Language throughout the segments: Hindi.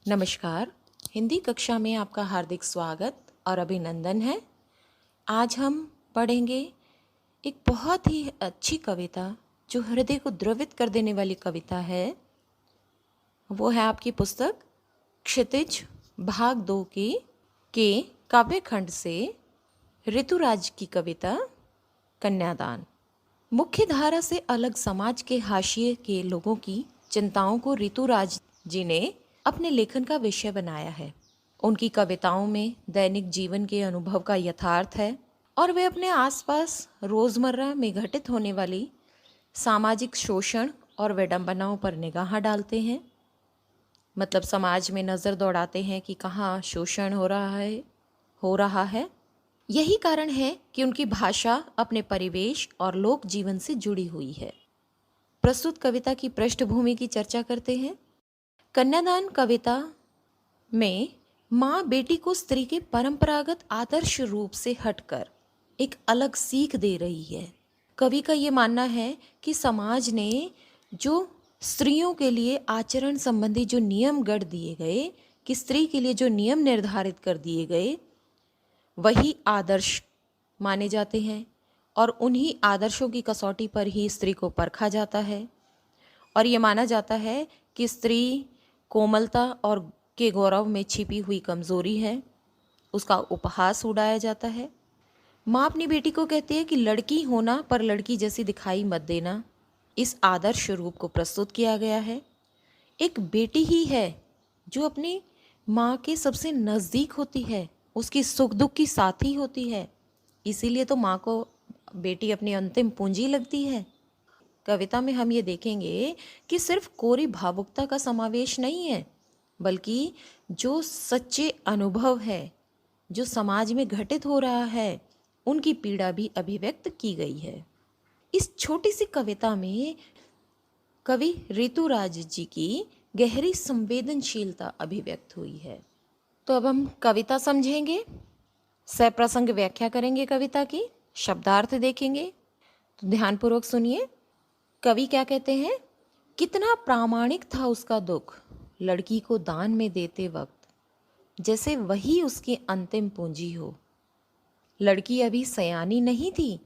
नमस्कार। हिंदी कक्षा में आपका हार्दिक स्वागत और अभिनंदन है। आज हम पढ़ेंगे एक बहुत ही अच्छी कविता जो हृदय को द्रवित कर देने वाली कविता है। वो है आपकी पुस्तक क्षितिज भाग 2 के काव्य खंड से ऋतुराज की कविता कन्यादान। मुख्य धारा से अलग समाज के हाशिए के लोगों की चिंताओं को ऋतुराज जी ने अपने लेखन का विषय बनाया है। उनकी कविताओं में दैनिक जीवन के अनुभव का यथार्थ है और वे अपने आसपास रोजमर्रा में घटित होने वाली सामाजिक शोषण और विडंबनाओं पर निगाह डालते हैं। मतलब समाज में नज़र दौड़ाते हैं कि कहाँ शोषण हो रहा है। यही कारण है कि उनकी भाषा अपने परिवेश और लोक जीवन से जुड़ी हुई है। प्रस्तुत कविता की पृष्ठभूमि की चर्चा करते हैं। कन्यादान कविता में माँ बेटी को स्त्री के परंपरागत आदर्श रूप से हटकर एक अलग सीख दे रही है। कवि का ये मानना है कि समाज ने जो स्त्रियों के लिए आचरण संबंधी जो नियम गढ़ दिए गए, कि स्त्री के लिए जो नियम निर्धारित कर दिए गए, वही आदर्श माने जाते हैं और उन्हीं आदर्शों की कसौटी पर ही स्त्री को परखा जाता है। और ये माना जाता है कि स्त्री कोमलता और के गौरव में छिपी हुई कमजोरी है, उसका उपहास उड़ाया जाता है। माँ अपनी बेटी को कहती है कि लड़की होना पर लड़की जैसी दिखाई मत देना। इस आदर्श रूप को प्रस्तुत किया गया है। एक बेटी ही है जो अपनी माँ के सबसे नज़दीक होती है, उसकी सुख दुख की साथी होती है। इसीलिए तो माँ को बेटी अपनी अंतिम पूंजी लगती है। कविता में हम ये देखेंगे कि सिर्फ कोरी भावुकता का समावेश नहीं है, बल्कि जो सच्चे अनुभव है, जो समाज में घटित हो रहा है, उनकी पीड़ा भी अभिव्यक्त की गई है। इस छोटी सी कविता में कवि ऋतुराज जी की गहरी संवेदनशीलता अभिव्यक्त हुई है। तो अब हम कविता समझेंगे, सप्रसंग व्याख्या करेंगे, कविता की शब्दार्थ देखेंगे। तो ध्यानपूर्वक सुनिए। कवि क्या कहते हैं? कितना प्रामाणिक था उसका दुख लड़की को दान में देते वक्त, जैसे वही उसकी अंतिम पूंजी हो। लड़की अभी सयानी नहीं थी,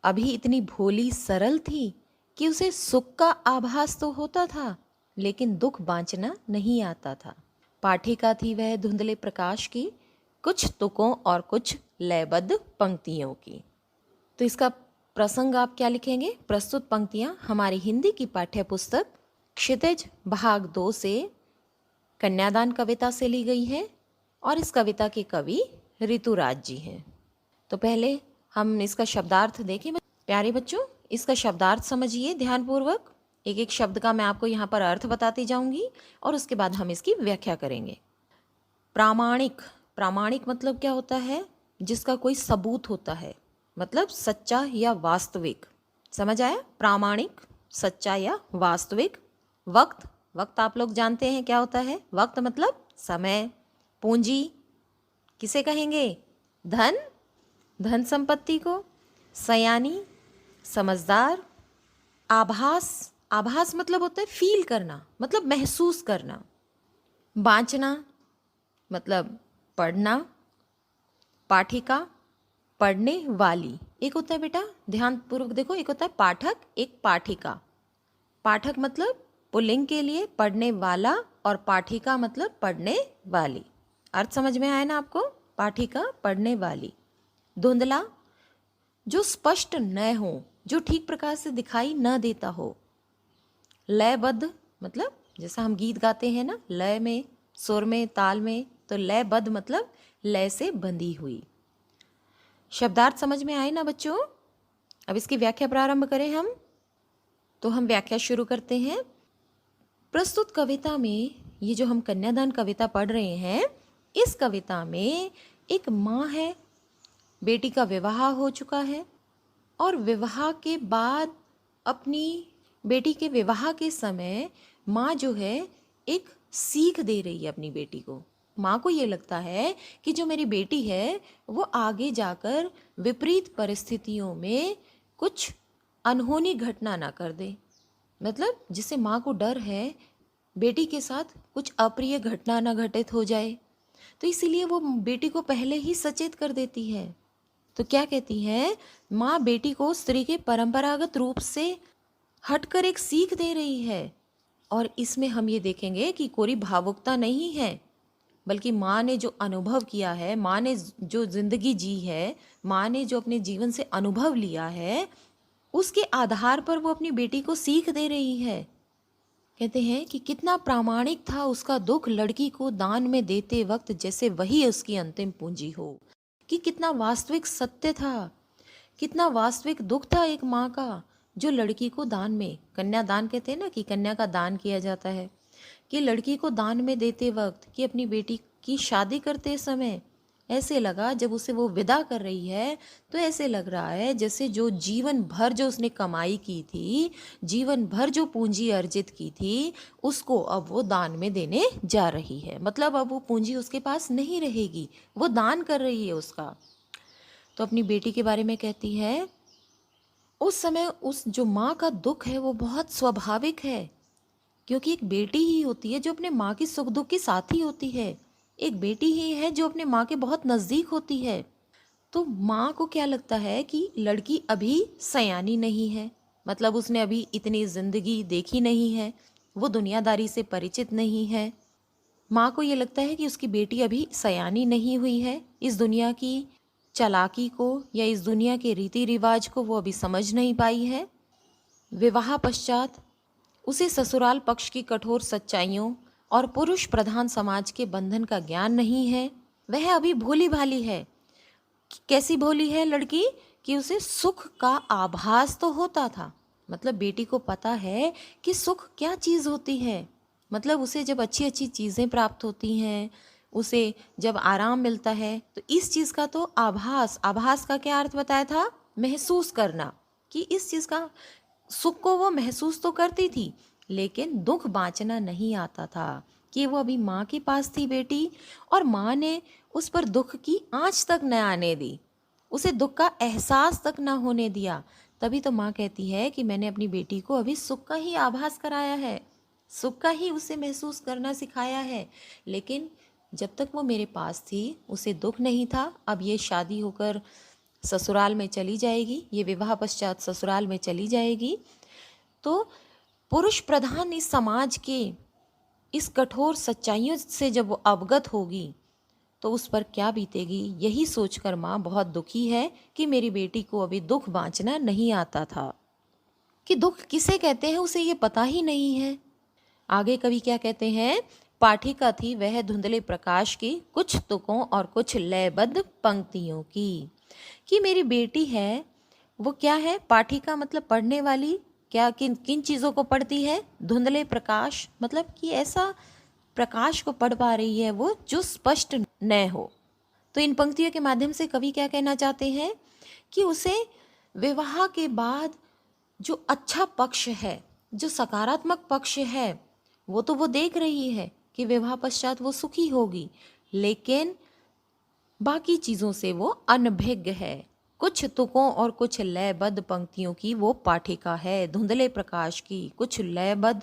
अभी इतनी भोली सरल थी कि उसे सुख का आभास तो होता था, लेकिन दुख बांचना नहीं आता था। पाठिका थी वह धुंधले प्रकाश की, कुछ तुकों और कुछ लयबद्ध पंक्तियों की। तो इसका प्रसंग आप क्या लिखेंगे? प्रस्तुत पंक्तियां हमारी हिंदी की पाठ्य पुस्तक क्षितिज भाग 2 से कन्यादान कविता से ली गई है और इस कविता के कवि ऋतुराज जी हैं। तो पहले हम इसका शब्दार्थ देखें। प्यारे बच्चों, इसका शब्दार्थ समझिए ध्यानपूर्वक। एक एक शब्द का मैं आपको यहाँ पर अर्थ बताती जाऊंगी और उसके बाद हम इसकी व्याख्या करेंगे। प्रामाणिक, प्रामाणिक मतलब क्या होता है? जिसका कोई सबूत होता है, मतलब सच्चा या वास्तविक। समझ आया? प्रामाणिक, सच्चा या वास्तविक। वक्त, वक्त आप लोग जानते हैं क्या होता है? वक्त मतलब समय। पूंजी किसे कहेंगे? धन, धन संपत्ति को। सयानी, समझदार। आभास, आभास मतलब होता है फील करना, मतलब महसूस करना। बांचना मतलब पढ़ना। पाठिका, पढ़ने वाली। एक होता है बेटा, ध्यान पूर्वक देखो, एक होता है पाठक, एक पाठिका। पाठक मतलब पुल्लिंग के लिए, पढ़ने वाला, और पाठिका मतलब पढ़ने वाली। अर्थ समझ में आया ना आपको? पाठिका, पढ़ने वाली। धुंधला, जो स्पष्ट न हो, जो ठीक प्रकार से दिखाई न देता हो। लयबद्ध मतलब जैसा हम गीत गाते हैं ना, लय में, सुर में, ताल में, तो लयबद्ध मतलब लय से बंधी हुई। शब्दार्थ समझ में आए ना बच्चों? अब इसकी व्याख्या प्रारंभ करें हम। तो हम व्याख्या शुरू करते हैं। प्रस्तुत कविता में, ये जो हम कन्यादान कविता पढ़ रहे हैं, इस कविता में एक माँ है, बेटी का विवाह हो चुका है और विवाह के बाद अपनी बेटी के विवाह के समय माँ जो है एक सीख दे रही है अपनी बेटी को। माँ को ये लगता है कि जो मेरी बेटी है वो आगे जाकर विपरीत परिस्थितियों में कुछ अनहोनी घटना ना कर दे। मतलब जिससे माँ को डर है बेटी के साथ कुछ अप्रिय घटना न घटित हो जाए। तो इसीलिए वो बेटी को पहले ही सचेत कर देती है। तो क्या कहती है, माँ बेटी को स्त्री के परंपरागत रूप से हटकर एक सीख दे रही है। और इसमें हम ये देखेंगे कि कोई भावुकता नहीं है, बल्कि माँ ने जो अनुभव किया है, माँ ने जो जिंदगी जी है, माँ ने जो अपने जीवन से अनुभव लिया है, उसके आधार पर वो अपनी बेटी को सीख दे रही है। कहते हैं कि कितना प्रामाणिक था उसका दुख लड़की को दान में देते वक्त, जैसे वही उसकी अंतिम पूंजी हो। कि कितना वास्तविक सत्य था, कितना वास्तविक दुख था एक माँ का, जो लड़की को दान में, कन्यादान कहते हैं ना कि कन्या का दान किया जाता है, कि लड़की को दान में देते वक्त, कि अपनी बेटी की शादी करते समय ऐसे लगा, जब उसे वो विदा कर रही है तो ऐसे लग रहा है जैसे जो जीवन भर जो उसने कमाई की थी, जीवन भर जो पूंजी अर्जित की थी, उसको अब वो दान में देने जा रही है। मतलब अब वो पूंजी उसके पास नहीं रहेगी, वो दान कर रही है उसका। तो अपनी बेटी के बारे में कहती है, उस समय उस जो माँ का दुख है वो बहुत स्वाभाविक है, क्योंकि एक बेटी ही होती है जो अपने माँ की सुख दुख की साथी होती है, एक बेटी ही है जो अपने माँ के बहुत नज़दीक होती है। तो माँ को क्या लगता है कि लड़की अभी सयानी नहीं है, मतलब उसने अभी इतनी ज़िंदगी देखी नहीं है, वो दुनियादारी से परिचित नहीं है। माँ को ये लगता है कि उसकी बेटी अभी सयानी नहीं हुई है, इस दुनिया की चालाकी को या इस दुनिया के रीति रिवाज को वो अभी समझ नहीं पाई है। विवाह पश्चात उसे ससुराल पक्ष की कठोर सच्चाइयों और पुरुष प्रधान समाज के बंधन का ज्ञान नहीं है। वह अभी भोली भाली है। कैसी भोली है लड़की, कि उसे सुख का आभास तो होता था, मतलब बेटी को पता है कि सुख क्या चीज़ होती है। मतलब उसे जब अच्छी अच्छी चीज़ें प्राप्त होती हैं, उसे जब आराम मिलता है, तो इस चीज़ का तो आभास, आभास का क्या अर्थ बताया था, महसूस करना, कि इस चीज़ का सुख को वो महसूस तो करती थी, लेकिन दुख बांचना नहीं आता था। कि वो अभी माँ के पास थी बेटी, और माँ ने उस पर दुख की आंच तक न आने दी, उसे दुख का एहसास तक न होने दिया। तभी तो माँ कहती है कि मैंने अपनी बेटी को अभी सुख का ही आभास कराया है, सुख का ही उसे महसूस करना सिखाया है, लेकिन जब तक वो मेरे पास थी उसे दुख नहीं था। अब ये शादी होकर ससुराल में चली जाएगी, ये विवाह पश्चात ससुराल में चली जाएगी, तो पुरुष प्रधान इस समाज के इस कठोर सच्चाइयों से जब वो अवगत होगी तो उस पर क्या बीतेगी, यही सोचकर माँ बहुत दुखी है कि मेरी बेटी को अभी दुख बांचना नहीं आता था। कि दुख किसे कहते हैं उसे ये पता ही नहीं है। आगे कवि क्या कहते हैं, पाठिका थी वह धुंधले प्रकाश की, कुछ तुकों और कुछ लयबद्ध पंक्तियों की। कि मेरी बेटी है वो क्या है, पाठिका मतलब पढ़ने वाली, क्या किन किन चीज़ों को पढ़ती है, धुंधले प्रकाश, मतलब कि ऐसा प्रकाश को पढ़ पा रही है वो जो स्पष्ट न हो। तो इन पंक्तियों के माध्यम से कवि क्या कहना चाहते हैं कि उसे विवाह के बाद जो अच्छा पक्ष है, जो सकारात्मक पक्ष है, वो तो वो देख रही है कि विवाह पश्चात वो सुखी होगी, लेकिन बाकी चीज़ों से वो अनभिज्ञ है। कुछ तुकों और कुछ लयबद्ध पंक्तियों की वो पाठिका है, धुंधले प्रकाश की, कुछ लयबद्ध,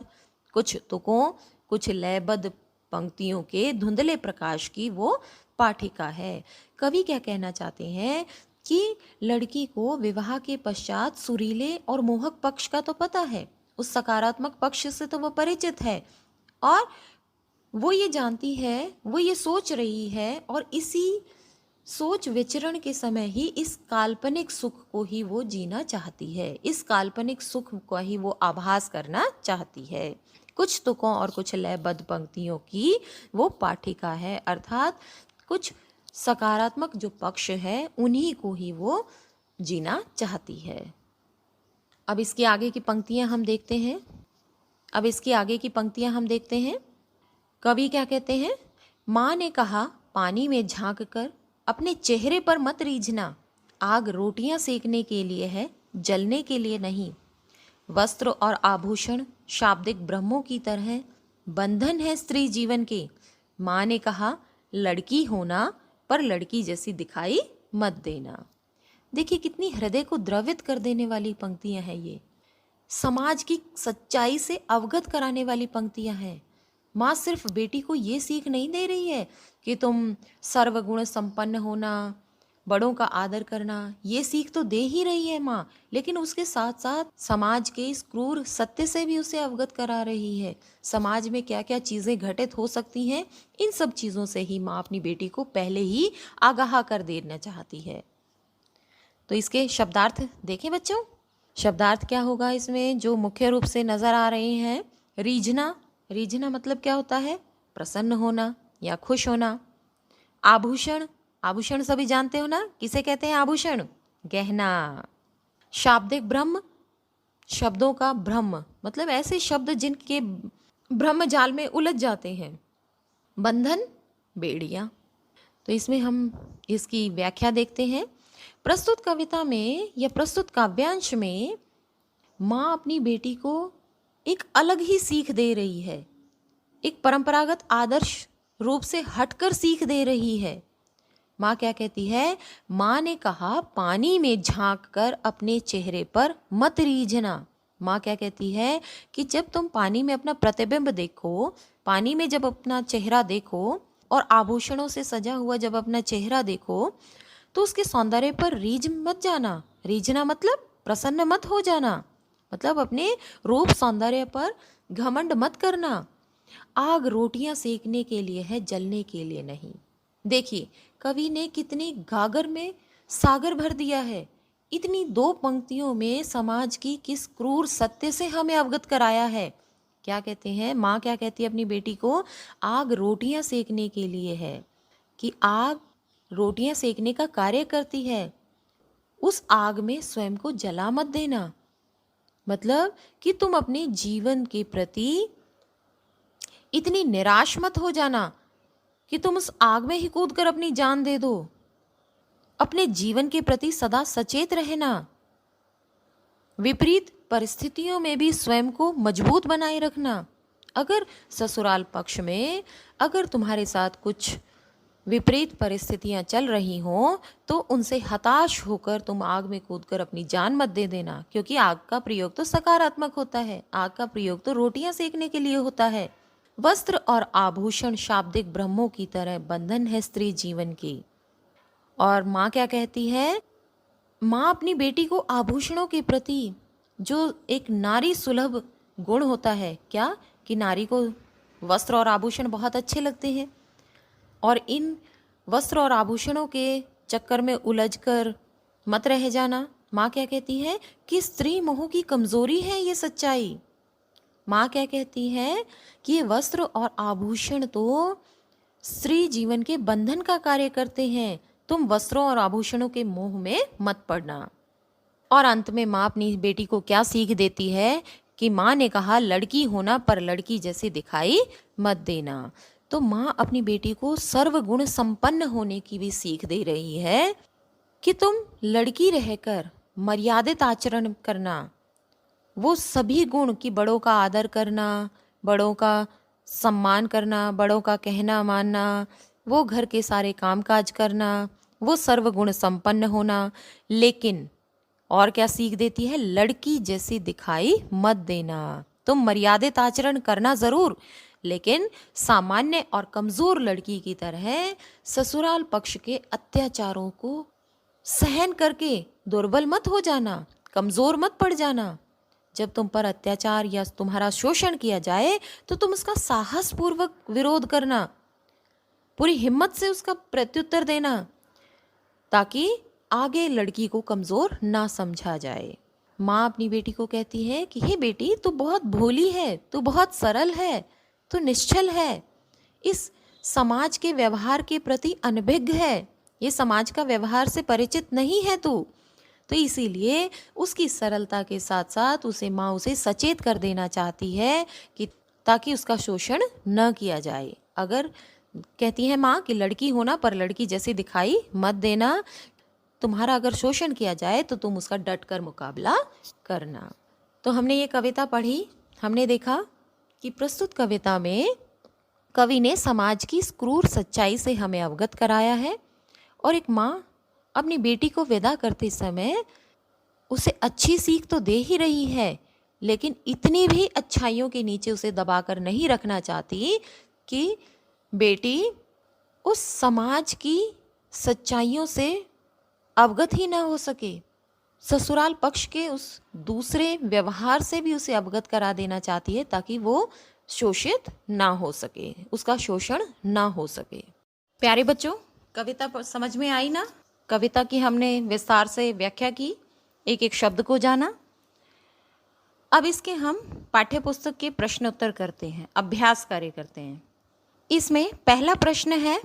कुछ तुकों, कुछ लयबद्ध पंक्तियों के धुंधले प्रकाश की वो पाठिका है। कवि क्या कहना चाहते हैं कि लड़की को विवाह के पश्चात सुरीले और मोहक पक्ष का तो पता है, उस सकारात्मक पक्ष से तो वो परिचित है, और वो ये जानती है, वो ये सोच रही है, और इसी सोच विचरण के समय ही इस काल्पनिक सुख को ही वो जीना चाहती है, इस काल्पनिक सुख को ही वो आभास करना चाहती है। कुछ तुकों और कुछ लयबद्ध पंक्तियों की वो पाठिका है, अर्थात कुछ सकारात्मक जो पक्ष है उन्हीं को ही वो जीना चाहती है। अब इसके आगे की पंक्तियां हम देखते हैं, कवि क्या कहते हैं, माँ ने कहा पानी में झांक कर अपने चेहरे पर मत रीझना, आग रोटियां सेकने के लिए है, जलने के लिए नहीं। वस्त्र और आभूषण शाब्दिक ब्रह्मों की तरह बंधन है स्त्री जीवन के। माँ ने कहा लड़की होना पर लड़की जैसी दिखाई मत देना। देखिए कितनी हृदय को द्रवित कर देने वाली पंक्तियां हैं ये, समाज की सच्चाई से अवगत कराने वाली पंक्तियां हैं। माँ सिर्फ बेटी को ये सीख नहीं दे रही है कि तुम सर्वगुण संपन्न होना, बड़ों का आदर करना, ये सीख तो दे ही रही है माँ, लेकिन उसके साथ साथ समाज के इस क्रूर सत्य से भी उसे अवगत करा रही है। समाज में क्या क्या चीज़ें घटित हो सकती हैं, इन सब चीज़ों से ही माँ अपनी बेटी को पहले ही आगाह कर देना चाहती है। तो इसके शब्दार्थ देखें बच्चों। शब्दार्थ क्या होगा इसमें जो मुख्य रूप से नज़र आ रहे हैं? रीझना, रीझना मतलब क्या होता है? प्रसन्न होना या खुश होना। आभूषण, आभूषण सभी जानते हो ना, किसे कहते हैं आभूषण? गहना। शाब्दिक ब्रह्म, शब्दों का ब्रह्म मतलब ऐसे शब्द जिनके ब्रह्म जाल में उलझ जाते हैं। बंधन, बेड़ियाँ। तो इसमें हम इसकी व्याख्या देखते हैं। प्रस्तुत कविता में या प्रस्तुत काव्यांश में माँ अपनी बेटी को एक अलग ही सीख दे रही है, एक परंपरागत आदर्श रूप से हटकर सीख दे रही है। माँ क्या कहती है? माँ ने कहा पानी में झांक कर अपने चेहरे पर मत रीझना। माँ क्या कहती है कि जब तुम पानी में अपना प्रतिबिंब देखो, पानी में जब अपना चेहरा देखो और आभूषणों से सजा हुआ जब अपना चेहरा देखो, तो उसके सौंदर्य पर रीझ मत जाना। रीझना मतलब प्रसन्न मत हो जाना, मतलब अपने रूप सौंदर्य पर घमंड मत करना। आग रोटियां सेकने के लिए है, जलने के लिए नहीं। देखिए कवि ने कितने गागर में सागर भर दिया है। इतनी दो पंक्तियों में समाज की किस क्रूर सत्य से हमें अवगत कराया है। क्या कहते हैं माँ, क्या कहती है अपनी बेटी को? आग रोटियां सेकने के लिए है, कि आग रोटियां सेकने का कार्य करती है। उस आग में स्वयं को जला मत देना, मतलब कि तुम अपने जीवन के प्रति इतनी निराश मत हो जाना कि तुम उस आग में ही कूद कर अपनी जान दे दो। अपने जीवन के प्रति सदा सचेत रहना। विपरीत परिस्थितियों में भी स्वयं को मजबूत बनाए रखना। अगर ससुराल पक्ष में अगर तुम्हारे साथ कुछ विपरीत परिस्थितियां चल रही हों तो उनसे हताश होकर तुम आग में कूदकर अपनी जान मत दे देना, क्योंकि आग का प्रयोग तो सकारात्मक होता है। आग का प्रयोग तो रोटियां सेकने के लिए होता है। वस्त्र और आभूषण शाब्दिक ब्रह्मों की तरह बंधन है स्त्री जीवन की। और माँ क्या कहती है? माँ अपनी बेटी को आभूषणों के प्रति जो एक नारी सुलभ गुण होता है, क्या कि नारी को वस्त्र और आभूषण बहुत अच्छे लगते हैं, और इन वस्त्र और आभूषणों के चक्कर में उलझकर मत रह जाना। माँ क्या कहती है कि स्त्री मोह की कमजोरी है ये सच्चाई। माँ क्या कहती है कि ये वस्त्र और आभूषण तो स्त्री जीवन के बंधन का कार्य करते हैं। तुम वस्त्रों और आभूषणों के मोह में मत पड़ना। और अंत में माँ अपनी बेटी को क्या सीख देती है कि माँ ने कहा लड़की होना पर लड़की जैसे दिखाई मत देना। तो माँ अपनी बेटी को सर्वगुण संपन्न होने की भी सीख दे रही है कि तुम लड़की रहकर मर्यादित आचरण करना, वो सभी गुण कि बड़ों का आदर करना, बड़ों का सम्मान करना, बड़ों का कहना मानना, वो घर के सारे कामकाज करना, वो सर्वगुण संपन्न होना। लेकिन और क्या सीख देती है? लड़की जैसी दिखाई मत देना। तुम मर्यादित आचरण करना जरूर, लेकिन सामान्य और कमजोर लड़की की तरह ससुराल पक्ष के अत्याचारों को सहन करके दुर्बल मत हो जाना, कमजोर मत पड़ जाना। जब तुम पर अत्याचार या तुम्हारा शोषण किया जाए तो तुम उसका साहस पूर्वक विरोध करना, पूरी हिम्मत से उसका प्रत्युत्तर देना, ताकि आगे लड़की को कमजोर ना समझा जाए। माँ अपनी बेटी को कहती है कि हे बेटी, तू बहुत भोली है, तू बहुत सरल है, तू निश्चल है, इस समाज के व्यवहार के प्रति अनभिज्ञ है, ये समाज का व्यवहार से परिचित नहीं है तू। तो इसीलिए उसकी सरलता के साथ साथ माँ उसे सचेत कर देना चाहती है कि ताकि उसका शोषण न किया जाए। अगर कहती है माँ कि लड़की होना पर लड़की जैसी दिखाई मत देना, तुम्हारा अगर शोषण किया जाए तो तुम उसका डट कर मुकाबला करना। तो हमने ये कविता पढ़ी, हमने देखा कि प्रस्तुत कविता में कवि ने समाज की इस क्रूर सच्चाई से हमें अवगत कराया है, और एक माँ अपनी बेटी को विदा करते समय उसे अच्छी सीख तो दे ही रही है, लेकिन इतनी भी अच्छाइयों के नीचे उसे दबाकर नहीं रखना चाहती कि बेटी उस समाज की सच्चाइयों से अवगत ही ना हो सके। ससुराल पक्ष के उस दूसरे व्यवहार से भी उसे अवगत करा देना चाहती है ताकि वो शोषित ना हो सके, उसका शोषण ना हो सके। प्यारे बच्चों, कविता समझ में आई ना? कविता की हमने विस्तार से व्याख्या की, एक एक शब्द को जाना। अब इसके हम पाठ्य पुस्तक के प्रश्न उत्तर करते हैं, अभ्यास कार्य करते हैं। इसमें पहला प्रश्न है,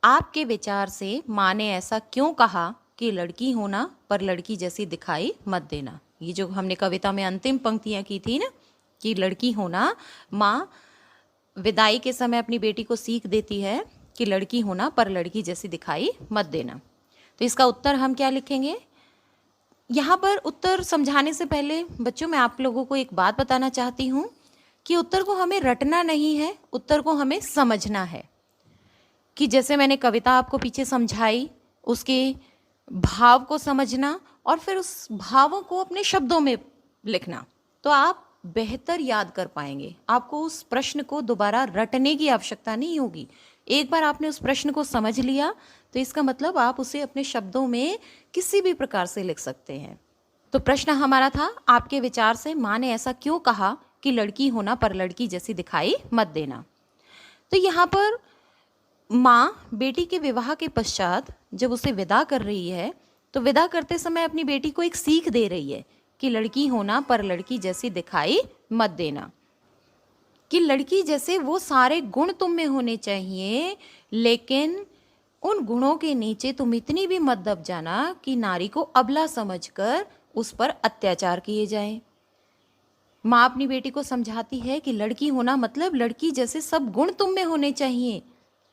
आपके विचार से माँ ने ऐसा क्यों कहा कि लड़की होना पर लड़की जैसी दिखाई मत देना। ये जो हमने कविता में अंतिम पंक्तियां की थी ना, कि लड़की होना, माँ विदाई के समय अपनी बेटी को सीख देती है कि लड़की होना पर लड़की जैसी दिखाई मत देना। तो इसका उत्तर हम क्या लिखेंगे? यहाँ पर उत्तर समझाने से पहले बच्चों मैं आप लोगों को एक बात बताना चाहती हूँ कि उत्तर को हमें रटना नहीं है, उत्तर को हमें समझना है। कि जैसे मैंने कविता आपको पीछे समझाई, उसके भाव को समझना और फिर उस भावों को अपने शब्दों में लिखना, तो आप बेहतर याद कर पाएंगे। आपको उस प्रश्न को दोबारा रटने की आवश्यकता नहीं होगी। एक बार आपने उस प्रश्न को समझ लिया तो इसका मतलब आप उसे अपने शब्दों में किसी भी प्रकार से लिख सकते हैं। तो प्रश्न हमारा था, आपके विचार से माँ ने ऐसा क्यों कहा कि लड़की होना पर लड़की जैसी दिखाई मत देना। तो यहाँ पर माँ बेटी के विवाह के पश्चात जब उसे विदा कर रही है तो विदा करते समय अपनी बेटी को एक सीख दे रही है कि लड़की होना पर लड़की जैसी दिखाई मत देना, कि लड़की जैसे वो सारे गुण तुम में होने चाहिए, लेकिन उन गुणों के नीचे तुम इतनी भी मत दब जाना कि नारी को अबला समझकर उस पर अत्याचार किए जाएं। माँ अपनी बेटी को समझाती है कि लड़की होना मतलब लड़की जैसे सब गुण तुम में होने चाहिए,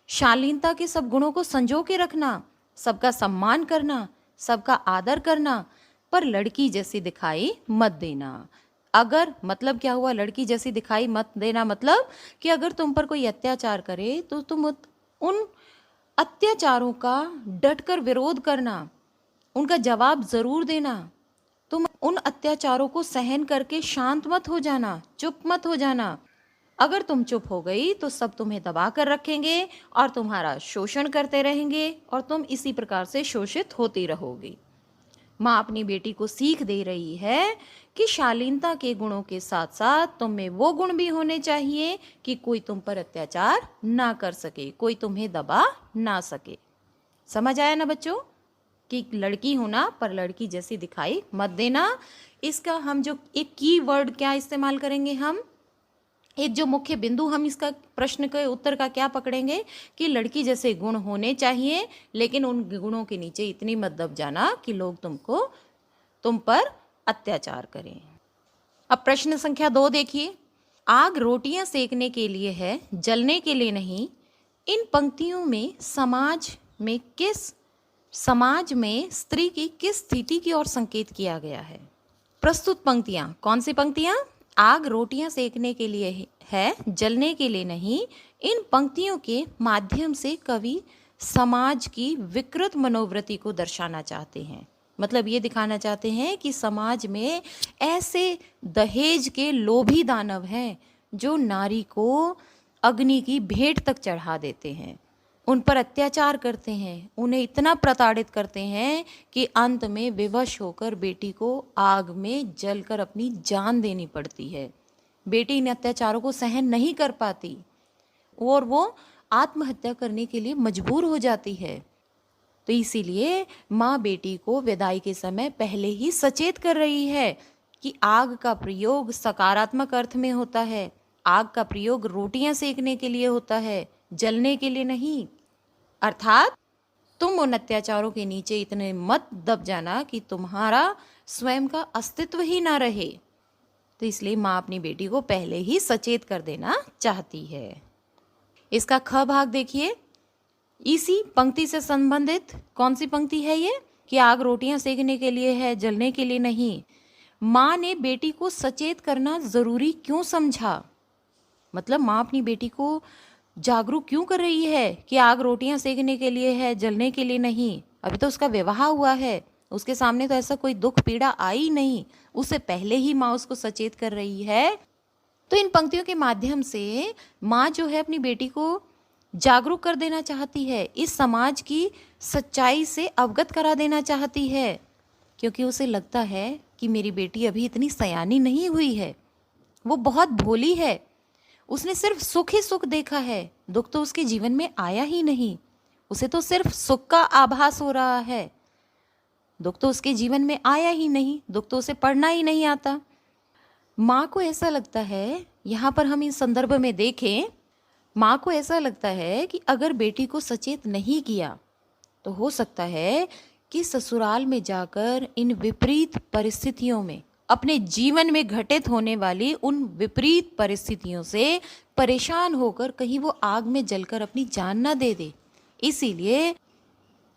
शालीनता के सब गुणों को संजो के रखना, सबका सम्मान करना, सबका आदर करना, पर लड़की जैसी दिखाई मत देना। अगर मतलब क्या हुआ, लड़की जैसी दिखाई मत देना मतलब कि अगर तुम पर कोई अत्याचार करे तो तुम उन अत्याचारों का डटकर विरोध करना, उनका जवाब जरूर देना। तुम उन अत्याचारों को सहन करके शांत मत हो जाना, चुप मत हो जाना। अगर तुम चुप हो गई तो सब तुम्हें दबा कर रखेंगे और तुम्हारा शोषण करते रहेंगे और तुम इसी प्रकार से शोषित होती रहोगी। माँ अपनी बेटी को सीख दे रही है कि शालीनता के गुणों के साथ साथ तुम में वो गुण भी होने चाहिए कि कोई तुम पर अत्याचार ना कर सके, कोई तुम्हें दबा ना सके। समझ आया ना बच्चों कि लड़की होना पर लड़की जैसी दिखाई मत देना। इसका हम जो एक की वर्ड क्या इस्तेमाल करेंगे, हम एक जो मुख्य बिंदु हम इसका प्रश्न के उत्तर का क्या पकड़ेंगे कि लड़की जैसे गुण होने चाहिए, लेकिन उन गुणों के नीचे इतनी मत दब जाना कि लोग तुम पर अत्याचार करें। अब प्रश्न संख्या 2 देखिए, आग रोटियां सेकने के लिए है, जलने के लिए नहीं। इन पंक्तियों में समाज में स्त्री की किस स्थिति की ओर संकेत किया गया है। प्रस्तुत पंक्तियां कौन सी पंक्तियां? आग रोटियां सेकने के लिए है, जलने के लिए नहीं। इन पंक्तियों के माध्यम से कवि समाज की विकृत मनोवृत्ति को दर्शाना चाहते हैं। मतलब ये दिखाना चाहते हैं कि समाज में ऐसे दहेज के लोभी दानव हैं जो नारी को अग्नि की भेंट तक चढ़ा देते हैं, उन पर अत्याचार करते हैं, उन्हें इतना प्रताड़ित करते हैं कि अंत में विवश होकर बेटी को आग में जलकर अपनी जान देनी पड़ती है। बेटी इन अत्याचारों को सहन नहीं कर पाती और वो आत्महत्या करने के लिए मजबूर हो जाती है। तो इसीलिए माँ बेटी को विदाई के समय पहले ही सचेत कर रही है कि आग का प्रयोग सकारात्मक अर्थ में होता है, आग का प्रयोग रोटियां सेकने के लिए होता है, जलने के लिए नहीं। अर्थात तुम उन अत्याचारों के नीचे इतने मत दब जाना कि तुम्हारा स्वयं का अस्तित्व ही ना रहे। तो इसलिए माँ अपनी बेटी को पहले ही सचेत कर देना चाहती है। इसका ख भाग देखिए, इसी पंक्ति से संबंधित कौन सी पंक्ति है ये कि आग रोटियां सेकने के लिए है, जलने के लिए नहीं। माँ ने बेटी को सचेत करना जरूरी क्यों समझा? मतलब माँ अपनी बेटी को जागरूक क्यों कर रही है कि आग रोटियां सेकने के लिए है, जलने के लिए नहीं। अभी तो उसका विवाह हुआ है, उसके सामने तो ऐसा कोई दुख पीड़ा आई नहीं, उससे पहले ही माँ उसको सचेत कर रही है। तो इन पंक्तियों के माध्यम से माँ जो है अपनी बेटी को जागरूक कर देना चाहती है, इस समाज की सच्चाई से अवगत करा देना चाहती है, क्योंकि उसे लगता है कि मेरी बेटी अभी इतनी सयानी नहीं हुई है, वो बहुत भोली है, उसने सिर्फ सुख ही सुख देखा है, दुख तो उसके जीवन में आया ही नहीं, उसे तो सिर्फ सुख का आभास हो रहा है, दुख तो उसके जीवन में आया ही नहीं, दुख तो उसे पढ़ना ही नहीं आता। माँ को ऐसा लगता है, यहाँ पर हम इस संदर्भ में देखें, माँ को ऐसा लगता है कि अगर बेटी को सचेत नहीं किया तो हो सकता है कि ससुराल में जाकर इन विपरीत परिस्थितियों में, अपने जीवन में घटित होने वाली उन विपरीत परिस्थितियों से परेशान होकर कहीं वो आग में जलकर अपनी जान ना दे दे। इसीलिए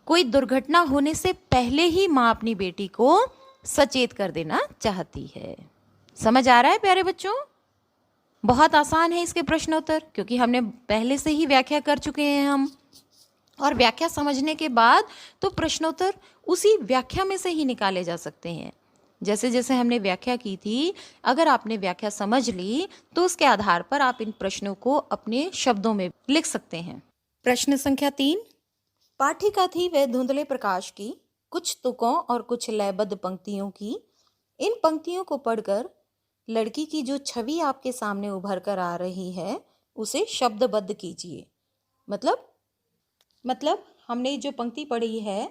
कोई दुर्घटना होने से पहले ही माँ अपनी बेटी को सचेत कर देना चाहती है। समझ आ रहा है प्यारे बच्चों? बहुत आसान है इसके प्रश्नोत्तर, क्योंकि हमने पहले से ही व्याख्या कर चुके हैं हम, और व्याख्या समझने के बाद तो प्रश्नोत्तर उसी व्याख्या में से ही निकाले जा सकते हैं। जैसे जैसे हमने व्याख्या की थी, अगर आपने व्याख्या समझ ली तो उसके आधार पर आप इन प्रश्नों को अपने शब्दों में लिख सकते हैं। प्रश्न संख्या 3, पाठिका थी वह धुंधले प्रकाश की, कुछ तुकों और कुछ लयबद्ध पंक्तियों की। इन पंक्तियों को पढ़कर लड़की की जो छवि आपके सामने उभर कर आ रही है उसे शब्दबद्ध कीजिए। मतलब हमने जो पंक्ति पढ़ी है,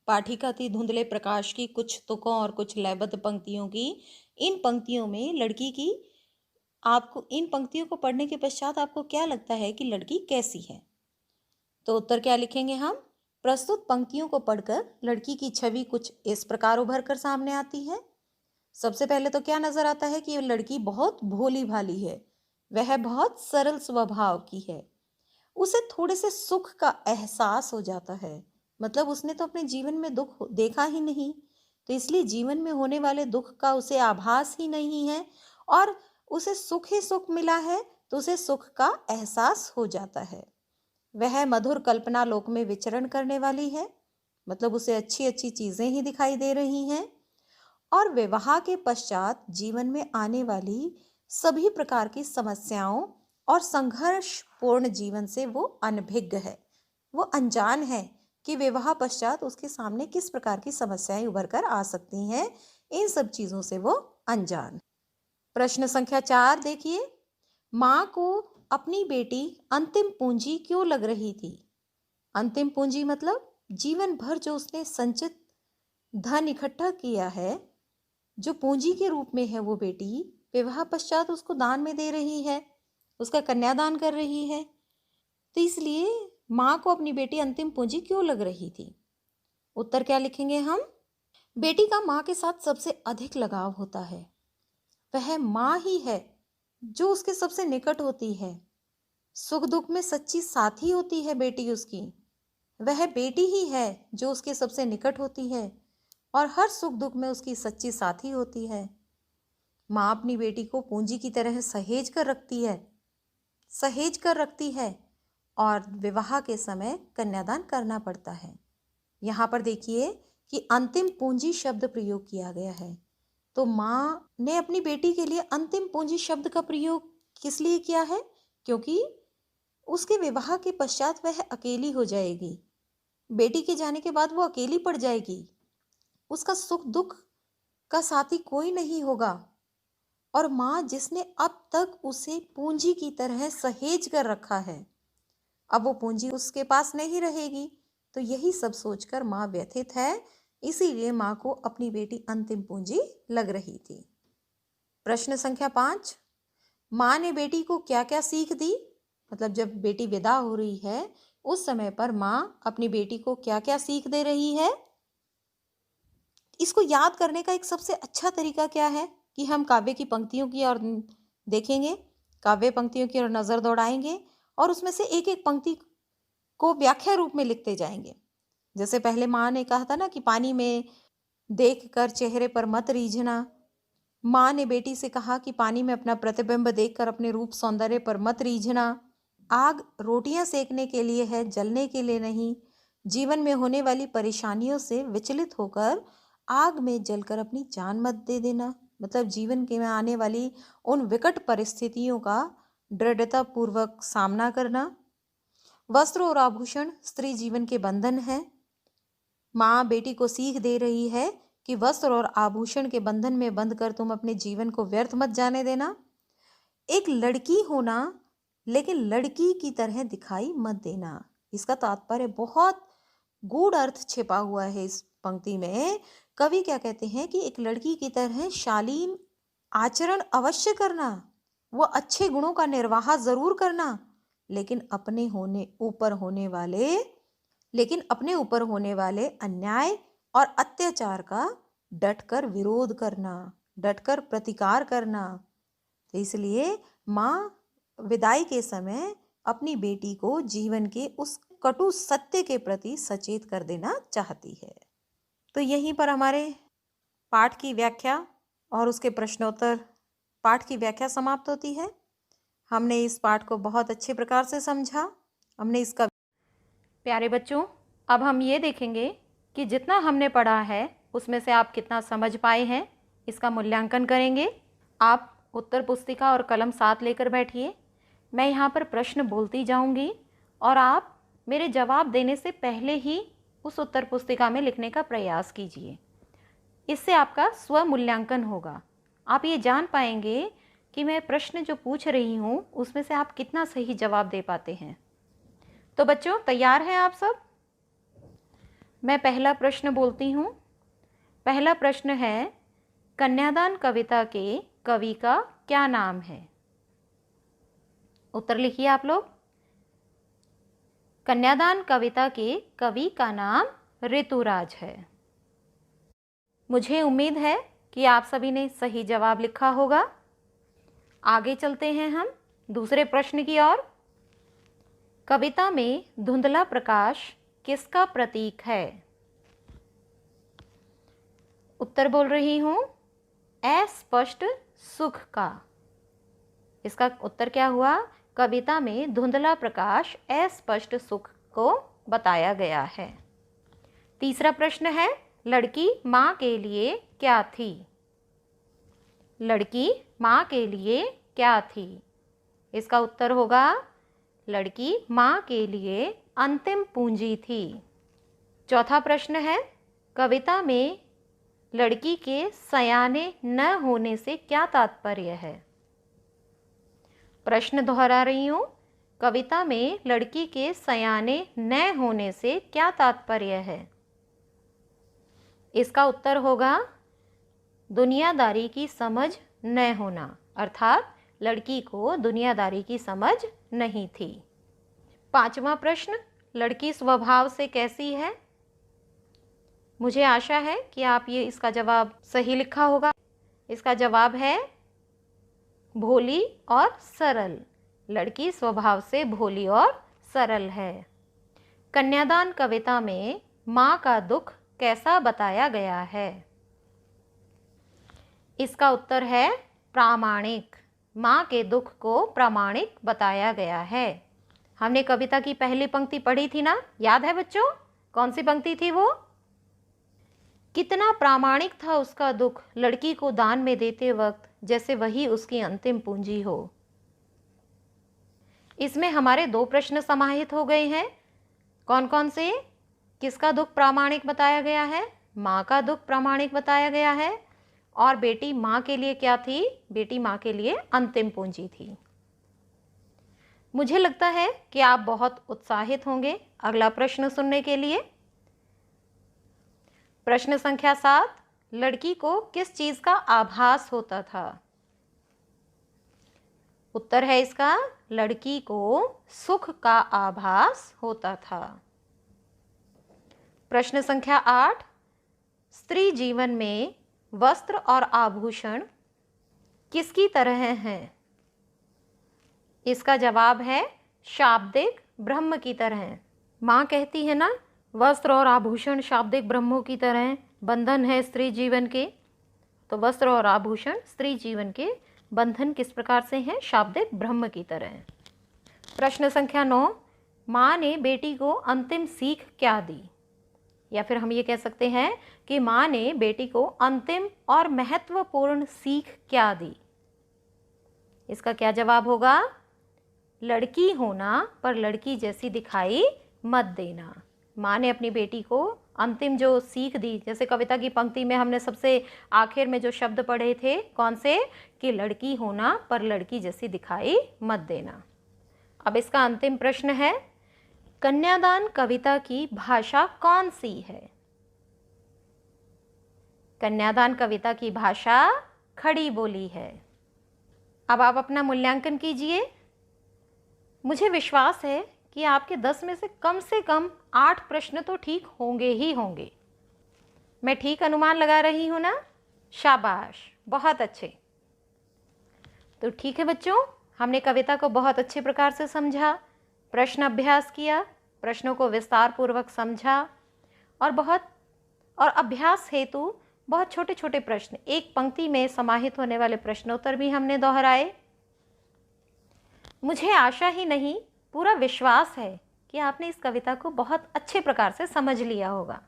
पाठिका थी धुंधले प्रकाश की, कुछ तुकों और कुछ लयबद्ध पंक्तियों की, इन पंक्तियों में लड़की की, आपको इन पंक्तियों को पढ़ने के पश्चात आपको क्या लगता है कि लड़की कैसी है? तो उत्तर क्या लिखेंगे हम? प्रस्तुत पंक्तियों को पढ़कर लड़की की छवि कुछ इस प्रकार उभर कर सामने आती है। सबसे पहले तो क्या नजर आता है कि ये लड़की बहुत भोली भाली है, वह बहुत सरल स्वभाव की है, उसे थोड़े से सुख का एहसास हो जाता है। मतलब उसने तो अपने जीवन में दुख देखा ही नहीं, तो इसलिए जीवन में होने वाले दुख का उसे आभास ही नहीं है, और उसे सुख ही सुख मिला है तो उसे सुख का एहसास हो जाता है। वह मधुर कल्पना लोक में विचरण करने वाली है, मतलब उसे अच्छी अच्छी चीजें ही दिखाई दे रही हैं, और विवाह के पश्चात जीवन में आने वाली सभी प्रकार की समस्याओं और संघर्षपूर्ण जीवन से वो अनभिज्ञ है, वो अनजान है कि विवाह पश्चात उसके सामने किस प्रकार की समस्याएं उभर कर आ सकती हैं, इन सब चीजों से वो अनजान। प्रश्न संख्या 4 देखिए, माँ को अपनी बेटी अंतिम पूंजी क्यों लग रही थी? अंतिम पूंजी मतलब जीवन भर जो उसने संचित धन इकट्ठा किया है, जो पूंजी के रूप में है, वो बेटी विवाह पश्चात उसको दान में दे रही है, उसका कन्यादान कर रही है। तो इसलिए माँ को अपनी बेटी अंतिम पूंजी क्यों लग रही थी? उत्तर क्या लिखेंगे हम? बेटी का माँ के साथ सबसे अधिक लगाव होता है, वह माँ ही है जो उसके सबसे निकट होती है, सुख दुख में सच्ची साथी होती है बेटी उसकी, वह बेटी ही है जो उसके सबसे निकट होती है और हर सुख दुख में उसकी सच्ची साथी होती है। माँ अपनी बेटी को पूंजी की तरह सहेज कर रखती है और विवाह के समय कन्यादान करना पड़ता है। यहाँ पर देखिए कि अंतिम पूंजी शब्द प्रयोग किया गया है, तो माँ ने अपनी बेटी के लिए अंतिम पूंजी शब्द का प्रयोग किस लिए किया है? क्योंकि उसके विवाह के पश्चात वह अकेली हो जाएगी, बेटी के जाने के बाद वो अकेली पड़ जाएगी, उसका सुख दुख का साथी कोई नहीं होगा, और माँ जिसने अब तक उसे पूंजी की तरह सहेज कर रखा है, अब वो पूंजी उसके पास नहीं रहेगी। तो यही सब सोचकर माँ व्यथित है, इसीलिए माँ को अपनी बेटी अंतिम पूंजी लग रही थी। प्रश्न संख्या 5, माँ ने बेटी को क्या क्या सीख दी? मतलब जब बेटी विदा हो रही है उस समय पर माँ अपनी बेटी को क्या क्या सीख दे रही है? इसको याद करने का एक सबसे अच्छा तरीका क्या है कि हम काव्य की पंक्तियों की ओर देखेंगे, काव्य पंक्तियों की ओर नजर दौड़ाएंगे और उसमें से एक एक पंक्ति को व्याख्या रूप में लिखते जाएंगे। जैसे पहले माँ ने कहा था ना कि पानी में देखकर चेहरे पर मत रीझना। माँ ने बेटी से कहा कि पानी में अपना प्रतिबिंब देखकर अपने रूप सौंदर्य पर मत रीझना। आग रोटियां सेकने के लिए है, जलने के लिए नहीं। जीवन में होने वाली परेशानियों से विचलित होकर आग में जलकर अपनी जान मत दे देना। मतलब जीवन के में आने वाली उन विकट परिस्थितियों का दृढ़ता पूर्वक सामना करना। वस्त्र और आभूषण स्त्री जीवन के बंधन है। माँ बेटी को सीख दे रही है कि वस्त्र और आभूषण के बंधन में बंध कर तुम अपने जीवन को व्यर्थ मत जाने देना। एक लड़की होना लेकिन लड़की की तरह दिखाई मत देना। इसका तात्पर्य बहुत गूढ़ अर्थ छिपा हुआ है इस पंक्ति में। कवि क्या कहते हैं कि एक लड़की की तरह शालीन आचरण अवश्य करना, वो अच्छे गुणों का निर्वाह जरूर करना, लेकिन अपने ऊपर होने वाले अन्याय और अत्याचार का डटकर विरोध करना, डटकर प्रतिकार करना। तो इसलिए माँ विदाई के समय अपनी बेटी को जीवन के उस कटु सत्य के प्रति सचेत कर देना चाहती है। तो यहीं पर हमारे पाठ की व्याख्या और उसके प्रश्नोत्तर पाठ की व्याख्या समाप्त होती है। हमने इस पाठ को बहुत अच्छे प्रकार से समझा। हमने इसका प्यारे बच्चों, अब हम ये देखेंगे कि जितना हमने पढ़ा है उसमें से आप कितना समझ पाए हैं, इसका मूल्यांकन करेंगे। आप उत्तर पुस्तिका और कलम साथ लेकर बैठिए। मैं यहाँ पर प्रश्न बोलती जाऊँगी और आप मेरे जवाब देने से पहले ही उस उत्तर पुस्तिका में लिखने का प्रयास कीजिए। इससे आपका स्व मूल्यांकन होगा। आप ये जान पाएंगे कि मैं प्रश्न जो पूछ रही हूँ उसमें से आप कितना सही जवाब दे पाते हैं। तो बच्चों, तैयार हैं आप सब? मैं पहला प्रश्न बोलती हूँ। पहला प्रश्न है, कन्यादान कविता के कवि का क्या नाम है? उत्तर लिखिए आप लोग। कन्यादान कविता के कवि का नाम ऋतुराज है। मुझे उम्मीद है कि आप सभी ने सही जवाब लिखा होगा। आगे चलते हैं हम दूसरे प्रश्न की ओर। कविता में धुंधला प्रकाश किसका प्रतीक है? उत्तर बोल रही हूं, अस्पष्ट सुख का। इसका उत्तर क्या हुआ? कविता में धुंधला प्रकाश अस्पष्ट सुख को बताया गया है। तीसरा प्रश्न है, लड़की माँ के लिए क्या थी? लड़की माँ के लिए क्या थी? इसका उत्तर होगा, लड़की माँ के लिए अंतिम पूंजी थी। चौथा प्रश्न है, कविता में लड़की के सयाने न होने से क्या तात्पर्य है? प्रश्न दोहरा रही हूँ, कविता में लड़की के सयाने न होने से क्या तात्पर्य है? इसका उत्तर होगा, दुनियादारी की समझ न होना, अर्थात लड़की को दुनियादारी की समझ नहीं थी। पांचवा प्रश्न, लड़की स्वभाव से कैसी है? मुझे आशा है कि आप ये इसका जवाब सही लिखा होगा। इसका जवाब है भोली और सरल। लड़की स्वभाव से भोली और सरल है। कन्यादान कविता में माँ का दुख कैसा बताया गया है? इसका उत्तर है प्रामाणिक। माँ के दुख को प्रामाणिक बताया गया है। हमने कविता की पहली पंक्ति पढ़ी थी ना, याद है बच्चों? कौन सी पंक्ति थी वो? कितना प्रामाणिक था उसका दुख लड़की को दान में देते वक्त, जैसे वही उसकी अंतिम पूंजी हो। इसमें हमारे दो प्रश्न समाहित हो गए हैं। कौन कौन से? किसका दुख प्रामाणिक बताया गया है? माँ का दुख प्रामाणिक बताया गया है। और बेटी माँ के लिए क्या थी? बेटी माँ के लिए अंतिम पूंजी थी। मुझे लगता है कि आप बहुत उत्साहित होंगे अगला प्रश्न सुनने के लिए। प्रश्न संख्या 7, लड़की को किस चीज का आभास होता था? उत्तर है इसका, लड़की को सुख का आभास होता था। प्रश्न संख्या 8, स्त्री जीवन में वस्त्र और आभूषण किसकी तरह हैं? इसका जवाब है शाब्दिक ब्रह्म की तरह। माँ कहती है ना, वस्त्र और आभूषण शाब्दिक ब्रह्मों की तरह बंधन है स्त्री जीवन के। तो वस्त्र और आभूषण स्त्री जीवन के बंधन किस प्रकार से हैं? शाब्दिक ब्रह्म की तरह। प्रश्न संख्या 9, माँ ने बेटी को अंतिम सीख क्या दी? या फिर हम ये कह सकते हैं कि माँ ने बेटी को अंतिम और महत्वपूर्ण सीख क्या दी। इसका क्या जवाब होगा? लड़की होना पर लड़की जैसी दिखाई मत देना। माँ ने अपनी बेटी को अंतिम जो सीख दी, जैसे कविता की पंक्ति में हमने सबसे आखिर में जो शब्द पढ़े थे, कौन से? कि लड़की होना पर लड़की जैसी दिखाई मत देना। अब इसका अंतिम प्रश्न है, कन्यादान कविता की भाषा कौन सी है? कन्यादान कविता की भाषा खड़ी बोली है। अब आप अपना मूल्यांकन कीजिए। मुझे विश्वास है कि आपके 10 में से कम 8 प्रश्न तो ठीक होंगे ही होंगे। मैं ठीक अनुमान लगा रही हूँ ना? शाबाश, बहुत अच्छे। तो ठीक है बच्चों, हमने कविता को बहुत अच्छे प्रकार से समझा, प्रश्न अभ्यास किया, प्रश्नों को विस्तार पूर्वक समझा और अभ्यास हेतु बहुत छोटे छोटे प्रश्न, एक पंक्ति में समाहित होने वाले प्रश्नोत्तर भी हमने दोहराए। मुझे आशा ही नहीं, पूरा विश्वास है कि आपने इस कविता को बहुत अच्छे प्रकार से समझ लिया होगा।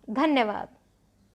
धन्यवाद।